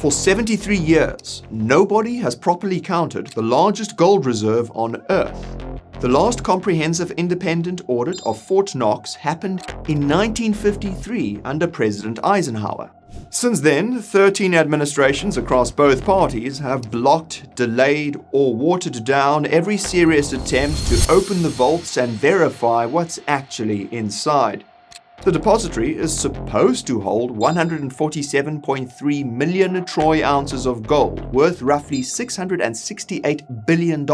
For 73 years, nobody has properly counted the largest gold reserve on Earth. The last comprehensive independent audit of Fort Knox happened in 1953 under President Eisenhower. Since then, 13 administrations across both parties have blocked, delayed, or watered down every serious attempt to open the vaults and verify what's actually inside. The depository is supposed to hold 147.3 million troy ounces of gold, worth roughly $668 billion.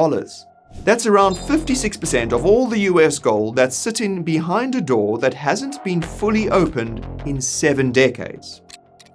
That's around 56% of all the US gold that's sitting behind a door that hasn't been fully opened in 7 decades.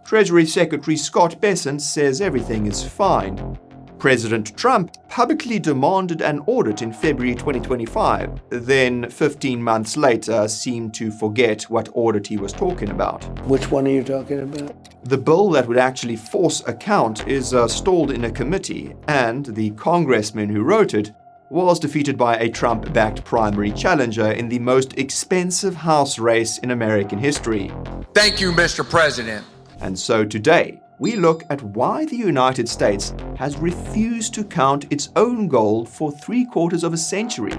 Treasury Secretary Scott Bessent says everything is fine. President Trump publicly demanded an audit in February 2025, then 15 months later seemed to forget what audit he was talking about. Which one are you talking about? The bill that would actually force account is stalled in a committee, and the congressman who wrote it was defeated by a Trump-backed primary challenger in the most expensive House race in American history. Thank you, Mr. President. And so today, we look at why the United States has refused to count its own gold for 3/4 of a century,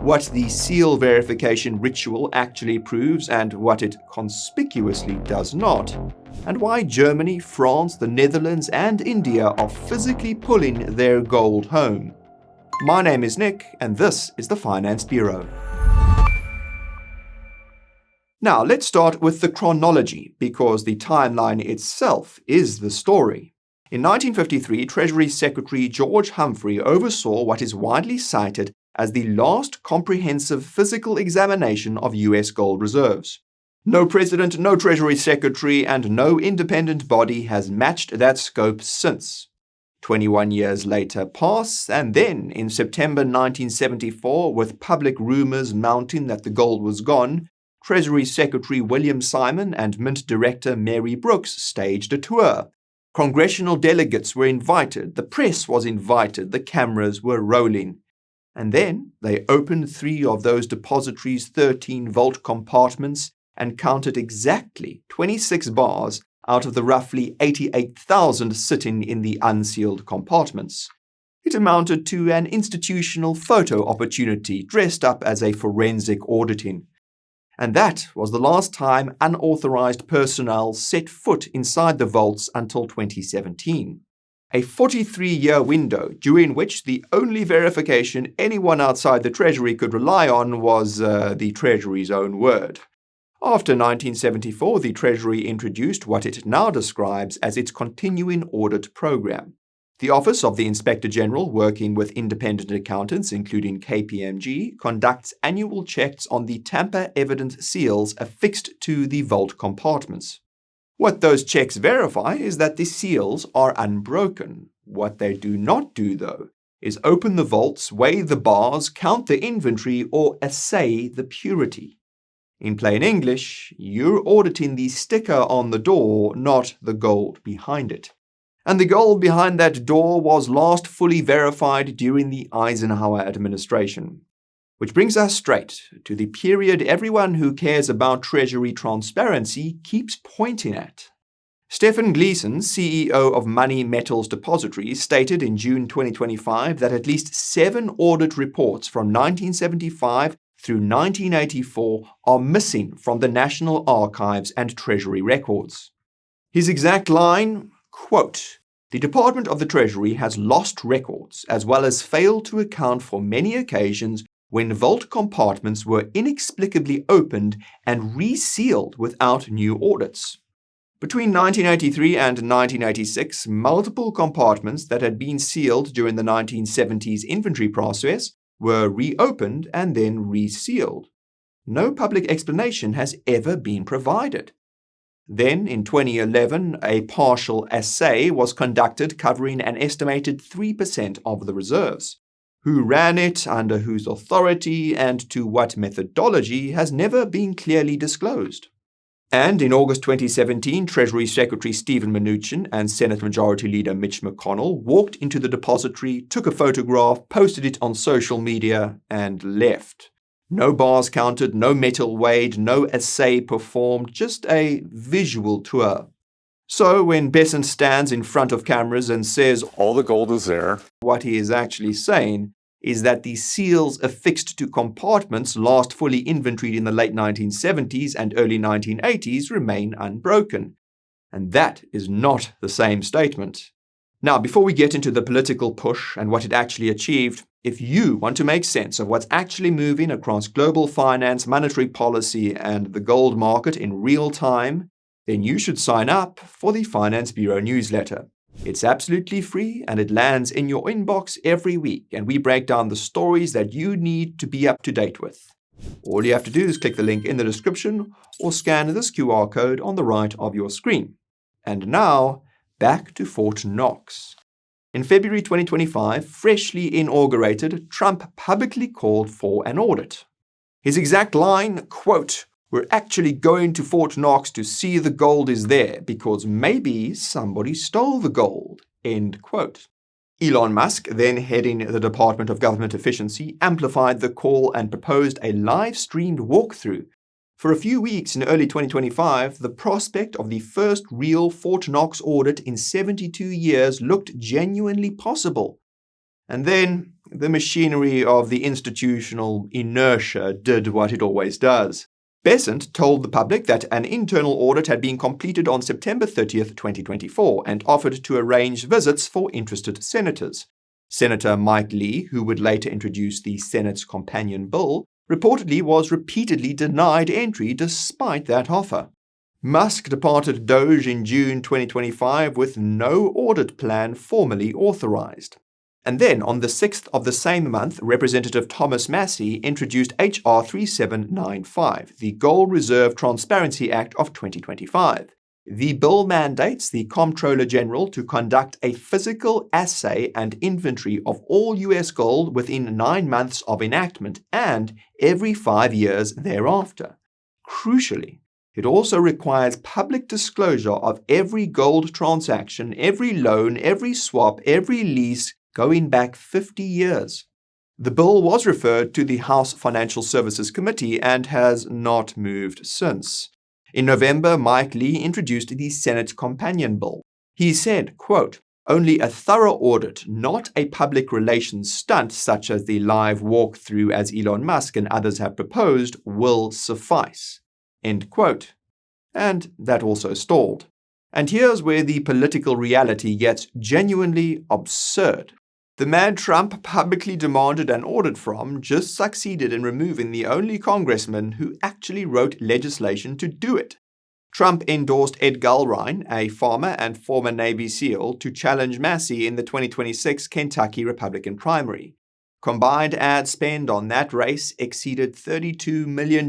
what the seal verification ritual actually proves and what it conspicuously does not, and why Germany, France, the Netherlands, and India are physically pulling their gold home. My name is Nick, and this is the Finance Bureau. Now, let's start with the chronology, because the timeline itself is the story. In 1953, Treasury Secretary George Humphrey oversaw what is widely cited as the last comprehensive physical examination of US gold reserves. No president, no Treasury Secretary, and no independent body has matched that scope since. 21 years later pass, and then in September 1974, with public rumors mounting that the gold was gone, Treasury Secretary William Simon and Mint Director Mary Brooks staged a tour. Congressional delegates were invited, the press was invited, the cameras were rolling. And then they opened 3 of those depositories' 13 vault compartments and counted exactly 26 bars out of the roughly 88,000 sitting in the unsealed compartments. It amounted to an institutional photo opportunity dressed up as a forensic auditing. And that was the last time unauthorized personnel set foot inside the vaults until 2017. A 43-year window during which the only verification anyone outside the Treasury could rely on was the Treasury's own word. After 1974, the Treasury introduced what it now describes as its continuing audit program. The Office of the Inspector General, working with independent accountants, including KPMG, conducts annual checks on the tamper-evident seals affixed to the vault compartments. What those checks verify is that the seals are unbroken. What they do not do, though, is open the vaults, weigh the bars, count the inventory, or assay the purity. In plain English, you're auditing the sticker on the door, not the gold behind it. And the gold behind that door was last fully verified during the Eisenhower administration. Which brings us straight to the period everyone who cares about Treasury transparency keeps pointing at. Stephen Gleason, CEO of Money Metals Depositories, stated in June 2025 that at least 7 audit reports from 1975 through 1984 are missing from the National Archives and Treasury records. His exact line, quote, "The Department of the Treasury has lost records as well as failed to account for many occasions when vault compartments were inexplicably opened and resealed without new audits. Between 1983 and 1986, multiple compartments that had been sealed during the 1970s inventory process were reopened and then resealed. No public explanation has ever been provided. Then, in 2011, a partial assay was conducted covering an estimated 3% of the reserves. Who ran it, under whose authority, and to what methodology has never been clearly disclosed. And in August 2017, Treasury Secretary Steven Mnuchin and Senate Majority Leader Mitch McConnell walked into the depository, took a photograph, posted it on social media, and left. No bars counted, no metal weighed, no assay performed, just a visual tour. So when Besant stands in front of cameras and says all the gold is there, what he is actually saying is that the seals affixed to compartments last fully inventoried in the late 1970s and early 1980s remain unbroken. And that is not the same statement. Now, before we get into the political push and what it actually achieved, if you want to make sense of what's actually moving across global finance, monetary policy, and the gold market in real time, then you should sign up for the Finance Bureau newsletter. It's absolutely free and it lands in your inbox every week, and we break down the stories that you need to be up to date with. All you have to do is click the link in the description or scan this QR code on the right of your screen. And now, back to Fort Knox. In February 2025, freshly inaugurated, Trump publicly called for an audit. His exact line, quote, "We're actually going to Fort Knox to see the gold is there because maybe somebody stole the gold," end quote. Elon Musk, then heading the Department of Government Efficiency, amplified the call and proposed a live-streamed walkthrough. For a few weeks in early 2025, the prospect of the first real Fort Knox audit in 72 years looked genuinely possible. And then the machinery of the institutional inertia did what it always does. Besant told the public that an internal audit had been completed on September 30th, 2024, and offered to arrange visits for interested senators. Senator Mike Lee, who would later introduce the Senate's companion bill, reportedly was repeatedly denied entry despite that offer. Musk departed Doge in June 2025 with no audit plan formally authorized. And then, on the 6th of the same month, Representative Thomas Massie introduced H.R. 3795, the Gold Reserve Transparency Act of 2025. The bill mandates the Comptroller General to conduct a physical assay and inventory of all U.S. gold within 9 months of enactment and every 5 years thereafter. Crucially, it also requires public disclosure of every gold transaction, every loan, every swap, every lease, going back 50 years. The bill was referred to the House Financial Services Committee and has not moved since. In November, Mike Lee introduced the Senate companion bill. He said, quote, "Only a thorough audit, not a public relations stunt such as the live walkthrough as Elon Musk and others have proposed, will suffice." End quote. And that also stalled. And here's where the political reality gets genuinely absurd. The man Trump publicly demanded an audit from just succeeded in removing the only congressman who actually wrote legislation to do it. Trump endorsed Ed Gulrine, a farmer and former Navy SEAL, to challenge Massie in the 2026 Kentucky Republican primary. Combined ad spend on that race exceeded $32 million,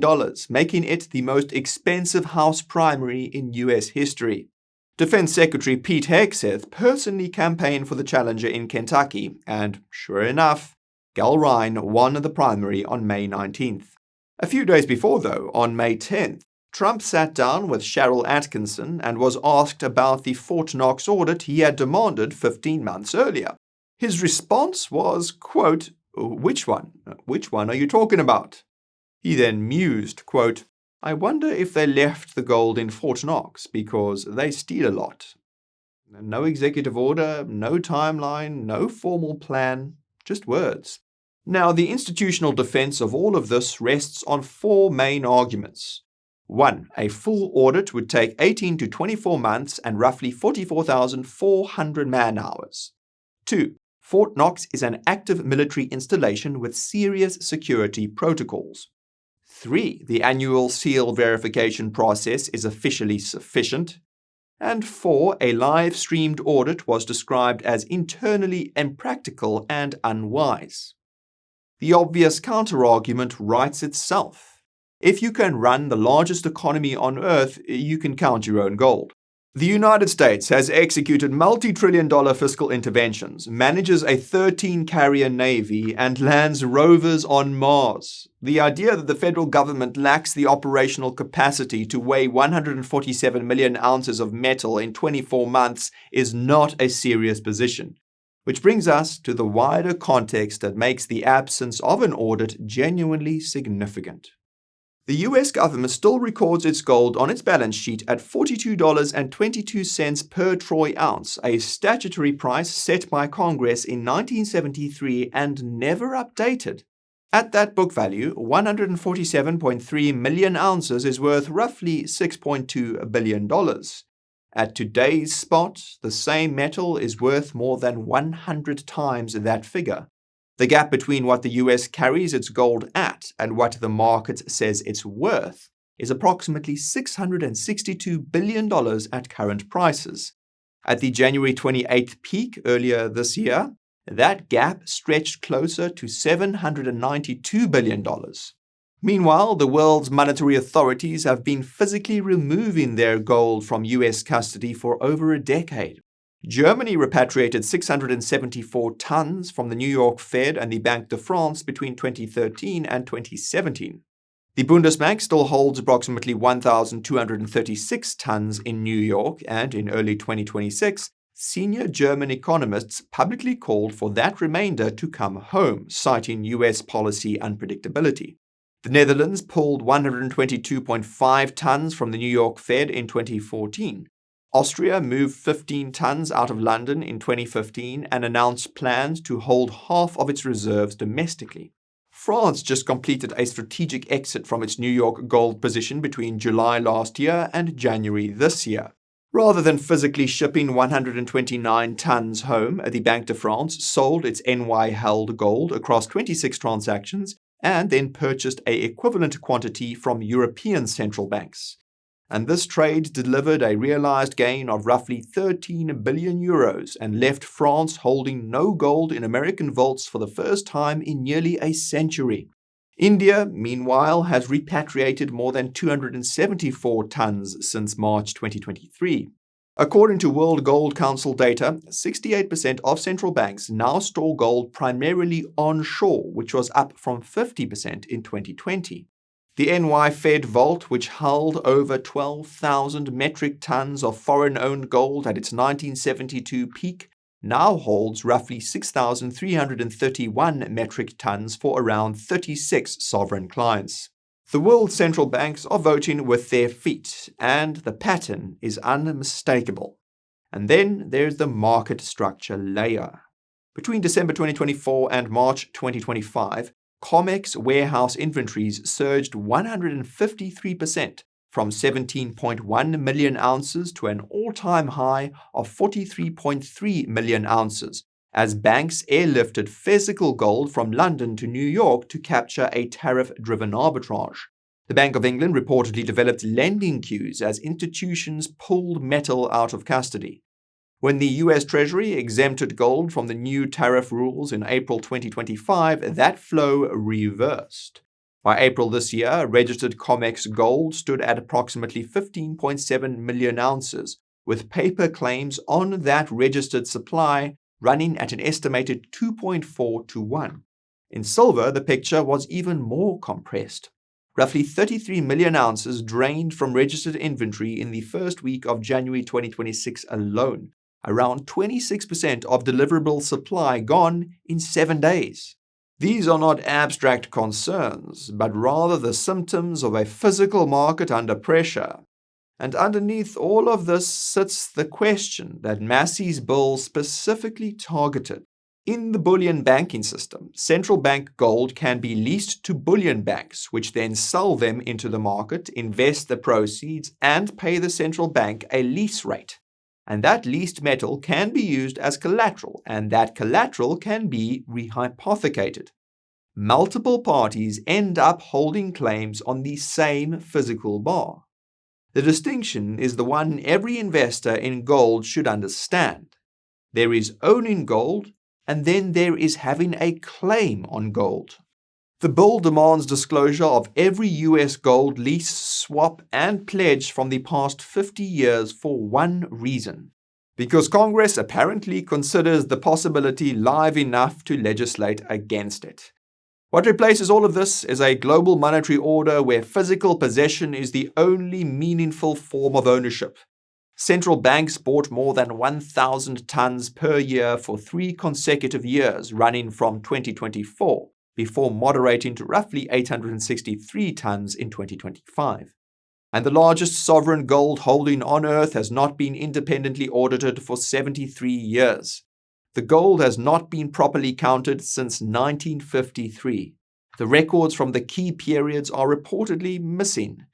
making it the most expensive House primary in U.S. history. Defense Secretary Pete Hegseth personally campaigned for the challenger in Kentucky, and sure enough, Gulrine won the primary on May 19th. A few days before, though, on May 10th, Trump sat down with Cheryl Atkinson and was asked about the Fort Knox audit he had demanded 15 months earlier. His response was, quote, "Which one? Which one are you talking about?" He then mused, quote, "I wonder if they left the gold in Fort Knox because they steal a lot." No executive order, no timeline, no formal plan, just words. Now, the institutional defense of all of this rests on 4 main arguments. 1. A full audit would take 18 to 24 months and roughly 44,400 man-hours. 2. Fort Knox is an active military installation with serious security protocols. 3. The annual seal verification process is officially sufficient. And 4. A live-streamed audit was described as internally impractical and unwise. The obvious counterargument writes itself. If you can run the largest economy on Earth, you can count your own gold. The United States has executed multi-trillion-dollar fiscal interventions, manages a 13-carrier navy, and lands rovers on Mars. The idea that the federal government lacks the operational capacity to weigh 147 million ounces of metal in 24 months is not a serious position. Which brings us to the wider context that makes the absence of an audit genuinely significant. The US government still records its gold on its balance sheet at $42.22 per troy ounce, a statutory price set by Congress in 1973 and never updated. At that book value, 147.3 million ounces is worth roughly $6.2 billion. At today's spot, the same metal is worth more than 100 times that figure. The gap between what the US carries its gold at and what the market says it's worth is approximately $662 billion at current prices. At the January 28th peak earlier this year, that gap stretched closer to $792 billion. Meanwhile, the world's monetary authorities have been physically removing their gold from US custody for over a decade. Germany repatriated 674 tons from the New York Fed and the Banque de France between 2013 and 2017. The Bundesbank still holds approximately 1,236 tons in New York, and in early 2026, senior German economists publicly called for that remainder to come home, citing US policy unpredictability. The Netherlands pulled 122.5 tons from the New York Fed in 2014. Austria moved 15 tons out of London in 2015 and announced plans to hold half of its reserves domestically. France just completed a strategic exit from its New York gold position between July last year and January this year. Rather than physically shipping 129 tons home, the Banque de France sold its NY-held gold across 26 transactions and then purchased an equivalent quantity from European central banks. And this trade delivered a realized gain of roughly 13 billion euros and left France holding no gold in American vaults for the first time in nearly a century. India, meanwhile, has repatriated more than 274 tons since March 2023. According to World Gold Council data, 68% of central banks now store gold primarily onshore, which was up from 50% in 2020. The NY Fed Vault, which held over 12,000 metric tons of foreign-owned gold at its 1972 peak, now holds roughly 6,331 metric tons for around 36 sovereign clients. The world's central banks are voting with their feet, and the pattern is unmistakable. And then there's the market structure layer. Between December 2024 and March 2025, COMEX warehouse inventories surged 153% from 17.1 million ounces to an all-time high of 43.3 million ounces, as banks airlifted physical gold from London to New York to capture a tariff-driven arbitrage. The Bank of England reportedly developed lending queues as institutions pulled metal out of custody. When the US Treasury exempted gold from the new tariff rules in April 2025, that flow reversed. By April this year, registered COMEX gold stood at approximately 15.7 million ounces, with paper claims on that registered supply running at an estimated 2.4 to 1. In silver, the picture was even more compressed. Roughly 33 million ounces drained from registered inventory in the first week of January 2026 alone. Around 26% of deliverable supply gone in 7 days. These are not abstract concerns, but rather the symptoms of a physical market under pressure. And underneath all of this sits the question that Massey's bill specifically targeted. In the bullion banking system, central bank gold can be leased to bullion banks, which then sell them into the market, invest the proceeds, and pay the central bank a lease rate. And that leased metal can be used as collateral, and that collateral can be rehypothecated. Multiple parties end up holding claims on the same physical bar. The distinction is the one every investor in gold should understand. There is owning gold, and then there is having a claim on gold. The bill demands disclosure of every US gold lease, swap, and pledge from the past 50 years for one reason. Because Congress apparently considers the possibility live enough to legislate against it. What replaces all of this is a global monetary order where physical possession is the only meaningful form of ownership. Central banks bought more than 1,000 tons per year for 3 consecutive years, running from 2024. before moderating to roughly 863 tons in 2025. And the largest sovereign gold holding on Earth has not been independently audited for 73 years. The gold has not been properly counted since 1953. The records from the key periods are reportedly missing.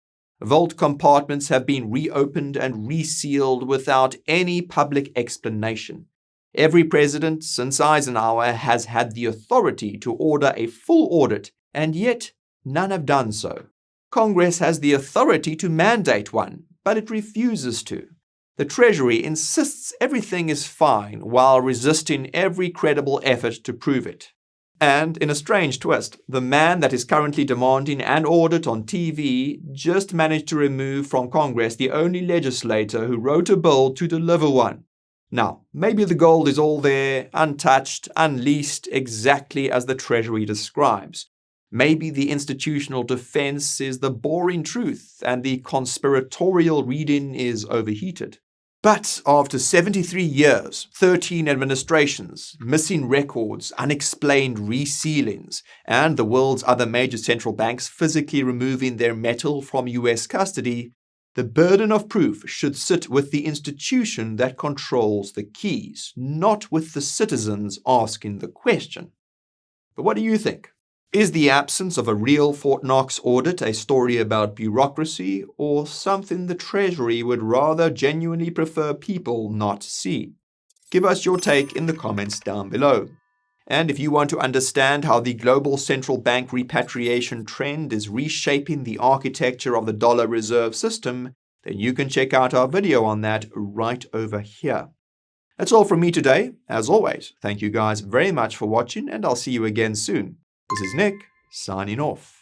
Vault compartments have been reopened and resealed without any public explanation. Every president since Eisenhower has had the authority to order a full audit, and yet none have done so. Congress has the authority to mandate one, but it refuses to. The Treasury insists everything is fine while resisting every credible effort to prove it. And, in a strange twist, the man that is currently demanding an audit on TV just managed to remove from Congress the only legislator who wrote a bill to deliver one. Now, maybe the gold is all there, untouched, unleased, exactly as the Treasury describes. Maybe the institutional defense is the boring truth and the conspiratorial reading is overheated. But after 73 years, 13 administrations, missing records, unexplained resealings, and the world's other major central banks physically removing their metal from US custody, the burden of proof should sit with the institution that controls the keys, not with the citizens asking the question. But what do you think? Is the absence of a real Fort Knox audit a story about bureaucracy, or something the Treasury would rather genuinely prefer people not see? Give us your take in the comments down below. And if you want to understand how the global central bank repatriation trend is reshaping the architecture of the dollar reserve system, then you can check out our video on that right over here. That's all from me today. As always, thank you guys very much for watching, and I'll see you again soon. This is Nick, signing off.